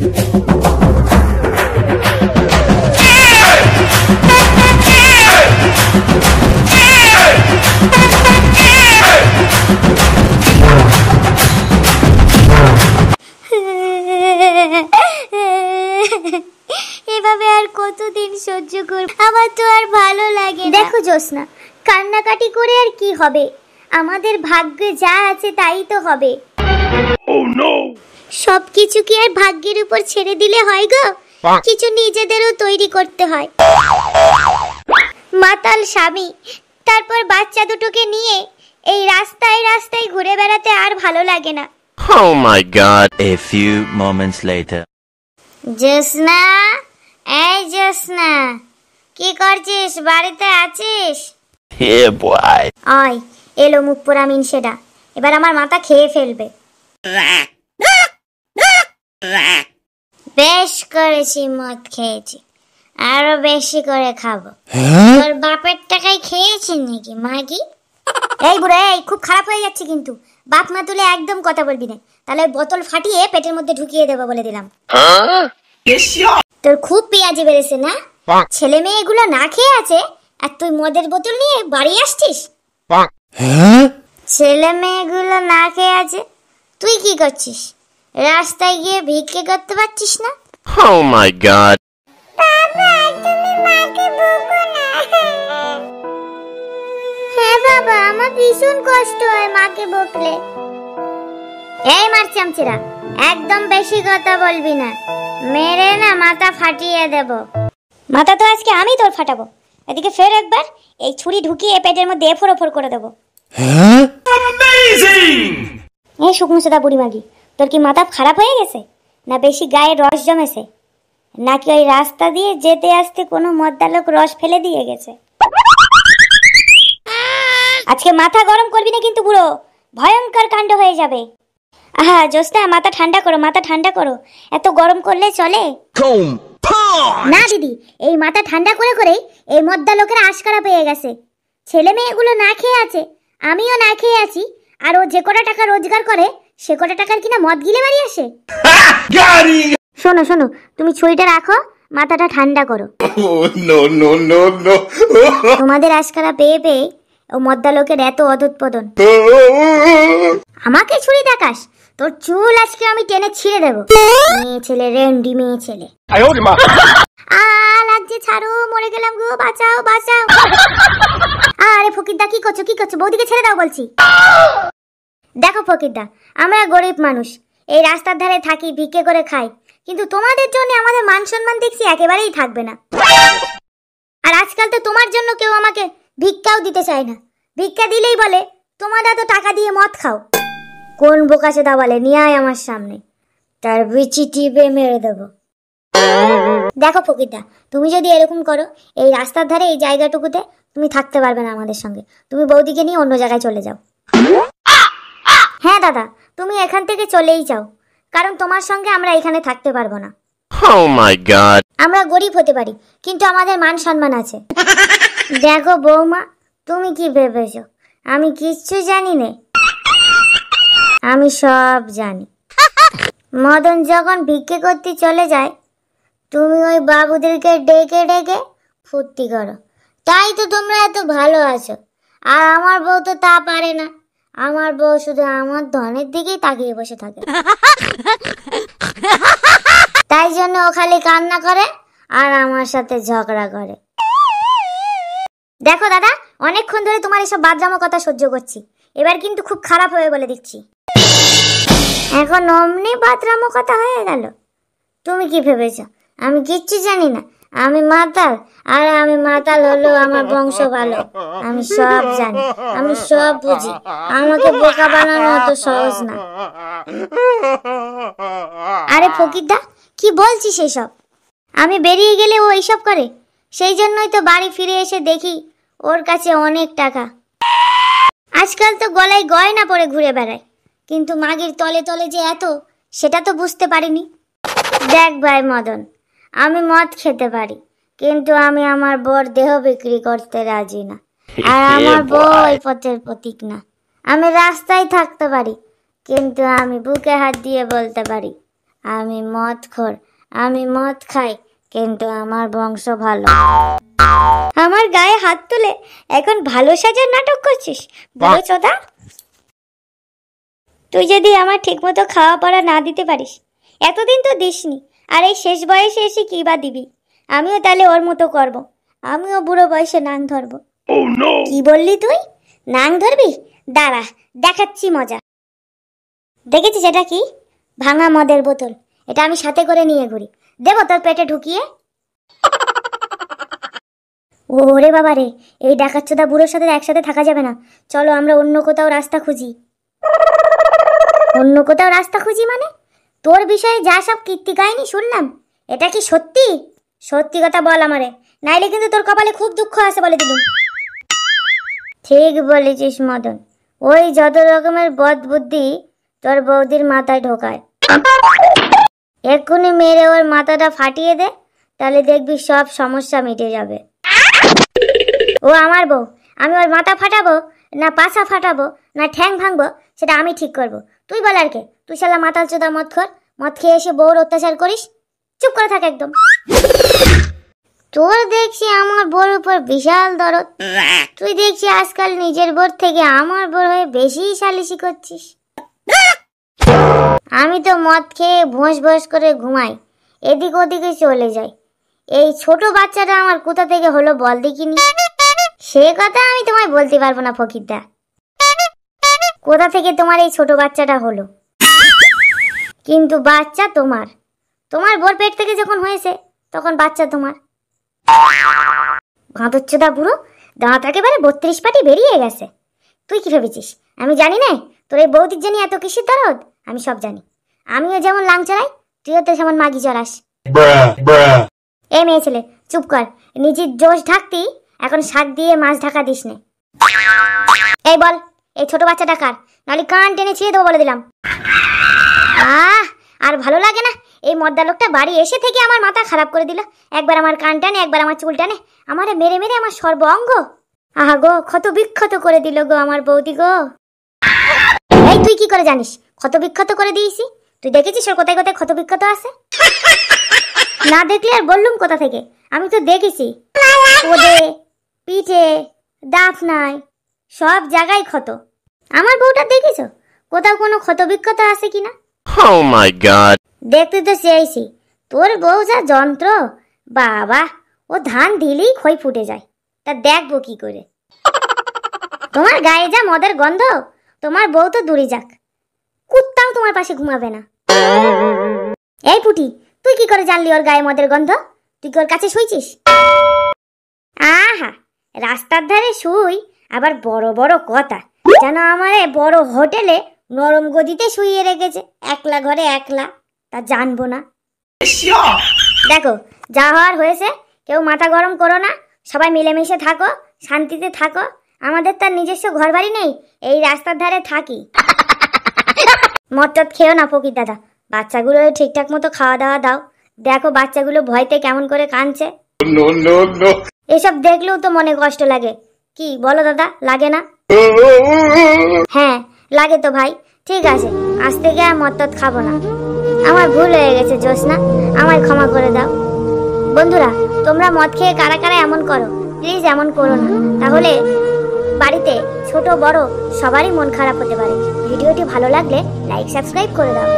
এভাবে আর কতদিন সহ্য করব? আমার তো আর ভালো লাগে না। দেখো জোসনা, কান্নাকাটি করে আর কি হবে? আমাদের ভাগ্যে যা আছে তাই তো হবে। Oh no! সবকিছু কি আর ভাগ্যের উপর ছেড়ে দিলে হয় গো? কিছু নিজেদেরও তৈরি করতে হয়। মাতাল স্বামী, তারপর বাচ্চা দুটোকে নিয়ে এই রাস্তায় রাস্তায় ঘুরে বেড়াতে আর ভালো লাগে না। Oh my god. A few moments later. জোসনা, এই জোসনা, কি করছিস? বাড়িতে আছিস? Yeah boy. ওই এলো মুখ পোড়া মিনসেটা, এবার আমার মাথা খেয়ে ফেলবে। বেশ করেছি, মদ খেয়েছি, আরো বেশি করে খাবো। তোর বাপের টাকায় খেয়েছি নাকি মাগি? এই বুড়া, এই খুব খারাপ হয়ে যাচ্ছে কিন্তু। বাপ মা তুলে একদম কথা বলবি না, তাহলে বোতল ফাটিয়ে পেটের মধ্যে ঢুকিয়ে দেবো বলে দিলাম। তোর খুব পেঁয়াজি বেড়েছে না? ছেলে মেয়েগুলো না খেয়ে আছে আর তুই মদের বোতল নিয়ে বাড়ি আসছিস। ছেলে মেয়েগুলো না খেয়ে আছে, তুই কি করছিস? রাস্তায় গিয়ে ভিক্ষে করতে পারছিস না? Oh my god. বাবা, তুমি মাকে বকো না। হ্যাঁ বাবা, আমার ভীষণ কষ্ট হয় মাকে বকলে। এই মার চামচিরা, একদম বেশি কথা বলবি না, মেরে না মাথা ফাটিয়ে দেব। মাথা তো আজকে আমি তোর ফাটাবো। এদিকে ফের একবার, এই ছুরি ঢুকিয়ে পেটের মধ্যে এফোর ওফোর করে দেবো। এই শুকনো সাদা বুড়ি মাগি, তোর কি মাথা খারাপ হয়ে গেছে? না বেশি গায়ে রস জমেছে? নাকি ওই রাস্তা দিয়ে যেতে আসতে কোনো মদ্দালোক রস ফেলে দিয়ে গেছে? আজকে মাথা গরম করবি না কিন্তু বুড়ো, ভয়ঙ্কর কাণ্ড হয়ে যাবে। আহা জোসনা, মাথা ঠান্ডা করো, মাথা ঠান্ডা করো, এত গরম করলে চলে না দিদি। এই মাথা ঠান্ডা করে করেই এই মদ্দা লোকেরা আশকারা পেয়ে গেছে। ছেলে মেয়েগুলো না খেয়ে আছে, আমিও না খেয়ে আছি, আর ও যে কটা টাকা রোজগার করে সে কটা টাকার কিনা মদ গিলে বাড়ি আসে। শোনো শোনো, তুমি ছুরিটা রাখো, মাথাটা ঠান্ডা করো। তোমাদের আশকারা পেয়ে পেয়ে ও মদ্দা লোকের এত অধঃপতন। আমাকে ছুরি দেখাস? তোর চুল আজকে আমি টেনে ছিঁড়ে দেবো। মেয়ে ছেলে, রেন্ডি মেয়ে ছেলে। লাগছে, ছাড়ো, মরে গেলাম গো, বাঁচাও বাঁচাও। আরে ফকিরদা, কি করছো কি করছো? বৌদিকে ছেড়ে দাও বলছি। দেখো ফকিরদা, আমরা গরিব মানুষ, এই রাস্তার ধারে থাকি, ভিক্ষে করে খাই, কিন্তু তোমাদের জন্য আমাদের মান সম্মান দেখছি একেবারেই থাকবে না। আর আজকাল তো তোমার জন্য কেউ আমাকে ভিক্ষাও দিতে চায় না। ভিক্ষা দিলেই বলে তোমরা তো টাকা দিয়ে মদ খাও। কোন বোকাচোদা বলে নিয়ে আয় আমার সামনে, তার বিচি টিপে মেরে দেবো। দেখো ফকিরদা, তুমি যদি এরকম করো, এই রাস্তার ধারে এই জায়গাটুকুতে তুমি থাকতে পারবে না আমাদের সঙ্গে। তুমি বৌদিকে নিয়ে অন্য জায়গায় চলে যাও। হ্যাঁ দাদা, তুমি এখান থেকে চলেই যাও, কারণ তোমার সঙ্গে আমরা এখানে থাকতে পারবো না। Oh my god. আমরা গরিব হতে পারি, কিন্তু আমাদের মান সম্মান আছে। দেখো বৌমা, তুমি কি ভেবেছো আমি কিচ্ছু জানি না? আমি সব জানি। মদন যখন ভিক্ষে করতে চলে যায়, তুমি ওই বাবুদেরকে ডেকে ডেকে ফুর্তি করো, তাই তো তোমরা এত ভালো আছো। আর আমার বউ তো তা পারে না, আমার বউ শুধু আমার ধনের দিকেই তাকিয়ে বসে থাকে। তাই জন্য ও খালি কান্না করে আর আমার সাথে ঝগড়া করে। দেখো দাদা, অনেকক্ষণ ধরে তোমার এসব বাদরামো কথা সহ্য করছি, এবার কিন্তু খুব খারাপ হয়ে বলে দিচ্ছি। এখন অমনি বাদরামো কথা হয়ে গেল? তুমি কি ভেবেছো আমি কিচ্ছু জানি না? আমি মাতাল, আর আমি মাতাল হলো আমার বংশ ভালো। আমি সব জানি, আমি সব বুঝি, আমাকে বোকা বানানো তো সহজ না। আরে ফকিরদা, কি বলছিস এসব? আমি বেরিয়ে গেলে ও এইসব করে? সেই জন্যই তো বাড়ি ফিরে এসে দেখি ওর কাছে অনেক টাকা। আজকাল তো গলায় গয়না পরে ঘুরে বেড়ায়, কিন্তু মাগির তলে তলে যে এত, সেটা তো বুঝতে পারিনি। দেখ ভাই মদন, আমি মদ খেতে পারি, কিন্তু আমি আমার বর দেহ বিক্রি করতে রাজি না। আর আমার বউ ওই পথের প্রতীক না। আমি রাস্তায় থাকতে পারি, কিন্তু আমি বুকে হাত দিয়ে বলতে পারি আমি মদখোর, আমি মদ খাই, কিন্তু আমার বংশ ভালো। আমার গায়ে হাত তুলে এখন ভালো সাজার নাটক করছিস বুড়ো চোদা? তুই যদি আমার ঠিকমতো খাওয়া পড়া না দিতে পারিস, এতদিন তো দিসনি, আর এই শেষ বয়সে এসে কি বা দিবি? আমিও তাহলে ওর মতো করব, আমিও বুড়ো বয়সে নাং ধরবো। কি বললি তুই? নাং ধরবি? দাঁড়া, দেখাচ্ছি মজা। দেখেছিস এটা কি? ভাঙা মদের বোতল। এটা আমি সাথে করে নিয়ে ঘুরি, দেবো তোর পেটে ঢুকিয়ে? ওরে বাবা রে, এই ডাকাতচোদা বুড়োর সাথে একসাথে থাকা যাবে না। চলো আমরা অন্য কোথাও রাস্তা খুঁজি। অন্য কোথাও রাস্তা খুঁজি মানে? তোর বিষয়ে যা সব কীর্তি কাহিনী শুনলাম, এটা কি সত্যি? সত্যি কথা বল আমারে, নাইলে কিন্তু তোর কপালে খুব দুঃখ আছে বলে দিলুম। ঠিক বলেছিস মদন, ওই যত রকমের বদ বুদ্ধি তোর বৌদির মাথায় ঢোকায়, এক্ষুনি মেরে ওর মাথাটা ফাটিয়ে দে, তাহলে দেখবি সব সমস্যা মিটে যাবে। ও আমার বউ, আমি ওর মাথা ফাটাবো না পাছা ফাটাবো না ঠ্যাং ভাঙবো সেটা আমি ঠিক করব। তুই বল আর কে? তুই শালা মাতাল চোদা মদখোর, মদ খেয়ে এসে বউর অত্যাচার করিস। চুপ করে থাক একদম। তোর দেখছি আমার বউর উপর বিশাল দরদ। তুই দেখছি আজকাল নিজের বউর থেকে আমার বউর হয়ে বেশি সালিশি করছিস। আমি তো মদ খেয়ে ভোঁস ভোঁস করে ঘুমাই, এদিক ওদিকে চলে যাই। এই ছোট বাচ্চাটা আমার কোথা থেকে হলো বল দেখিনি? সে কথা আমি তোমায় বলতে পারবো না ফকিরদা, কোথা থেকে তোমার এই ছোট বাচ্চাটা হলো। কিন্তু বাচ্চা তোমার, তোমার বোর পেট থেকে যখন হয়েছে তখন বাচ্চা তোমার। ভাঁতচ্চোদা বুড়ো, দাঁত একেবারে 32 পাটি বেরিয়ে গেছে। তুই কি ভেবেছিস আমি জানি না তোর এই বৌদির জানি এত কিসের দরদ? আমি সব জানি। আমিও যেমন লাং চড়াই, তুইও তো যেমন মাগি চড়াস। এ মেয়ে ছেলে চুপ কর, নিজের জোশ ঢাকতি এখন শাক দিয়ে মাছ ঢাকা দিস নে। এই বল, এই ছোট বাচ্চাটা কার? নাহলে কান টেনে ছিঁড়ে দেবো বলে দিলাম। আর ভালো লাগে না, এই মদ্দা লোকটা বাড়ি এসে থেকে আমার মাথা খারাপ করে দিল। একবার আমার কান টানে, একবার আমার চুল টানে, আমারে মেরে মেরে আমার সর্ব অঙ্গ আহা গো ক্ষত বিক্ষত করে দিল গো আমার বৌদি গো। এই তুই কি করে জানিস ক্ষত বিক্ষত করে দিয়েছি? তুই দেখেছিস ওর কোথায় কোথায় ক্ষত বিক্ষত আছে? না দেখলে আর বললুম কোথা থেকে, আমি তো দেখেছি। ওদে, পিঠে, দাঁত নাই, সব জায়গায় ক্ষত। আমার বউটা দেখেছো কোথাও কোনো ক্ষত বিক্ষত আছে কিনা? Oh my god! দেখতে তো চেয়েছি, তোর বউ যা যন্ত্র, বাবা, ও ধান দিলেই খই ফুটে যায়। তা দেখবো কি করে? তোমার গায়ে যা মদের গন্ধ, তোমার বউ তো দূরে যাক, কুত্তাও তোমার পাশে ঘুমাবে না। এই পুটি, তুই কি করে জানলি ওর গায়ে মদের গন্ধ? তুই কি ওর কাছে শুইছিস? আহা, রাস্তার ধারে শুই, আবার বড় বড় কথা, যেন আমারে বড় হোটেলে নরম গদিতে শুইয়ে রেখেছে, একলা ঘরে একলা। তা জানবো না? দেখো, যা হওয়ার হয়েছে, কেউ মাথা গরম করো না, সবাই মিলেমিশে থাকো, শান্তিতে থাকো। আমাদের তার নিজস্ব ঘর বাড়ি নেই, এই রাস্তার ধারে থাকি। মদ টদ খেও না ফকির দাদা, বাচ্চাগুলো ঠিকঠাক মতো খাওয়া দাওয়া দাও। দেখো বাচ্চাগুলো ভয়তে কেমন করে কাঁদছে। এসব দেখলেও তো মনে কষ্ট লাগে, কি বলো দাদা, লাগে না? হ্যাঁ লাগে তো ভাই। ঠিক আছে, আজ থেকে আর মদ টদ খাবো না। আমার ভুল হয়ে গেছে জ্যোৎস্না, আমায় ক্ষমা করে দাও। বন্ধুরা, তোমরা মদ খেয়ে কারা কারা এমন করো, প্লিজ এমন করো না, তাহলে বাড়িতে ছোট বড় সবারই মন খারাপ হতে পারে। ভিডিওটি ভালো লাগলে লাইক সাবস্ক্রাইব করে দাও।